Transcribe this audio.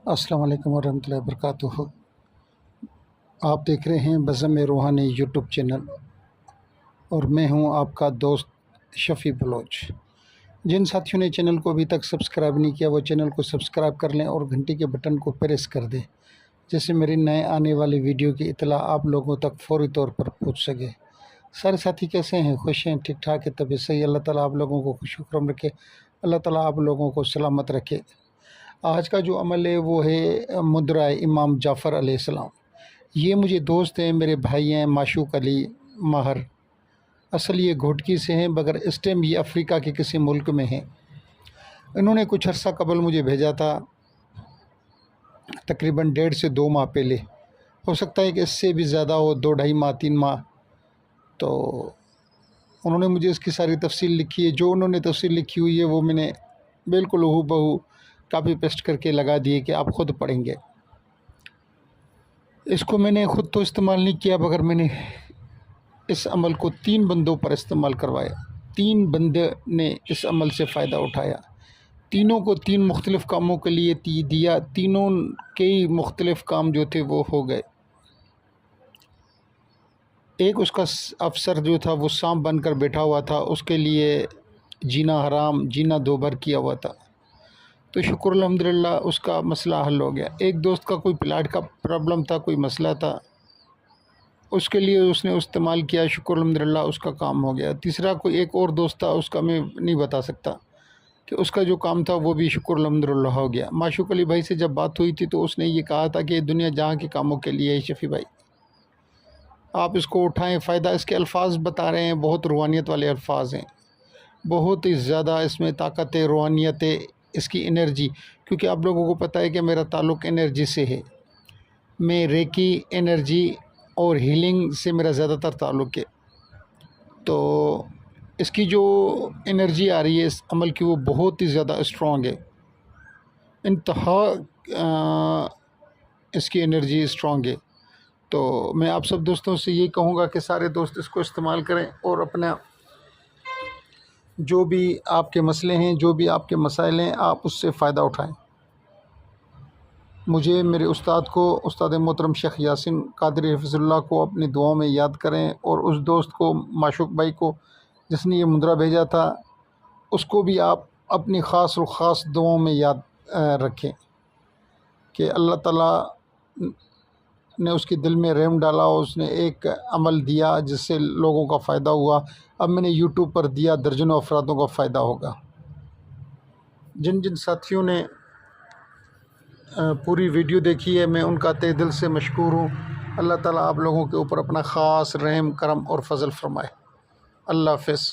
السلام علیکم ورحمۃ اللہ وبرکاتہ۔ آپ دیکھ رہے ہیں بزم روحانی یوٹیوب چینل اور میں ہوں آپ کا دوست شفیع بلوچ۔ جن ساتھیوں نے چینل کو ابھی تک سبسکرائب نہیں کیا وہ چینل کو سبسکرائب کر لیں اور گھنٹی کے بٹن کو پریس کر دیں، جس سے میری نئے آنے والی ویڈیو کی اطلاع آپ لوگوں تک فوری طور پر پہنچ سکے۔ سارے ساتھی کیسے ہیں؟ خوش ہیں؟ ٹھیک ٹھاک ہے؟ طبیعت صحیح؟ اللہ تعالیٰ آپ لوگوں کو خوش و خرم رکھے، اللہ تعالیٰ آپ لوگوں کو سلامت رکھے۔ آج کا جو عمل ہے وہ ہے مدرائے امام جعفر علیہ السلام۔ یہ مجھے دوست ہیں، میرے بھائی ہیں، معشوق علی ماہر۔ اصل یہ گھوٹکی سے ہیں، مگر اس ٹائم یہ افریقہ کے کسی ملک میں ہیں۔ انہوں نے کچھ عرصہ قبل مجھے بھیجا تھا، تقریباً 1.5 سے 2 ماہ پہلے، ہو سکتا ہے کہ اس سے بھی زیادہ ہو، 2 ڈھائی ماہ 3 ماہ۔ تو انہوں نے مجھے اس کی ساری تفصیل لکھی ہے۔ جو انہوں نے تفصیل لکھی ہوئی ہے وہ میں نے بالکل ہو بہو کاپی پیسٹ کر کے لگا دیے کہ آپ خود پڑھیں گے۔ اس کو میں نے خود تو استعمال نہیں کیا، مگر میں نے اس عمل کو 3 بندوں پر استعمال کروایا۔ 3 بندے نے اس عمل سے فائدہ اٹھایا، تینوں کو 3 مختلف کاموں کے لیے دیا، تینوں کئی مختلف کام جو تھے وہ ہو گئے۔ ایک اس کا افسر جو تھا وہ سانپ بن کر بیٹھا ہوا تھا، اس کے لیے جینا حرام، جینا 2 بار کیا ہوا تھا، تو شکر الحمدللہ اس کا مسئلہ حل ہو گیا۔ ایک دوست کا کوئی پلاٹ کا پرابلم تھا، کوئی مسئلہ تھا، اس کے لیے اس نے استعمال کیا، شکر الحمدللہ اس کا کام ہو گیا۔ تیسرا کوئی ایک اور دوست تھا، اس کا میں نہیں بتا سکتا کہ اس کا جو کام تھا وہ بھی شکر الحمدللہ ہو گیا۔ معشوق علی بھائی سے جب بات ہوئی تھی تو اس نے یہ کہا تھا کہ دنیا جہاں کے کاموں کے لیے ہے شفیع بھائی، آپ اس کو اٹھائیں، فائدہ۔ اس کے الفاظ بتا رہے ہیں، بہت روحانیت والے الفاظ ہیں، بہت ہی زیادہ اس میں طاقت ہے، روحانیت ہے، اس کی انرجی، کیونکہ آپ لوگوں کو پتہ ہے کہ میرا تعلق انرجی سے ہے۔ میں ریکی انرجی اور ہیلنگ سے میرا زیادہ تر تعلق ہے، تو اس کی جو انرجی آ رہی ہے اس عمل کی وہ بہت ہی زیادہ اسٹرانگ ہے، انتہا اس کی انرجی اسٹرانگ ہے۔ تو میں آپ سب دوستوں سے یہ کہوں گا کہ سارے دوست اس کو استعمال کریں اور اپنا جو بھی آپ کے مسئلے ہیں، جو بھی آپ کے مسائل ہیں، آپ اس سے فائدہ اٹھائیں۔ مجھے، میرے استاد کو، استاد محترم شیخ یاسین قادری حفظ اللہ کو اپنی دعاؤں میں یاد کریں، اور اس دوست کو، معشوق بھائی کو جس نے یہ مدرہ بھیجا تھا، اس کو بھی آپ اپنی خاص و خاص دعاؤں میں یاد رکھیں کہ اللہ تعالیٰ نے اس کے دل میں رحم ڈالا، اور اس نے ایک عمل دیا جس سے لوگوں کا فائدہ ہوا۔ اب میں نے یوٹیوب پر دیا، درجنوں افرادوں کا فائدہ ہوگا۔ جن جن ساتھیوں نے پوری ویڈیو دیکھی ہے میں ان کا تہ دل سے مشکور ہوں۔ اللہ تعالیٰ آپ لوگوں کے اوپر اپنا خاص رحم، کرم اور فضل فرمائے۔ اللہ حافظ۔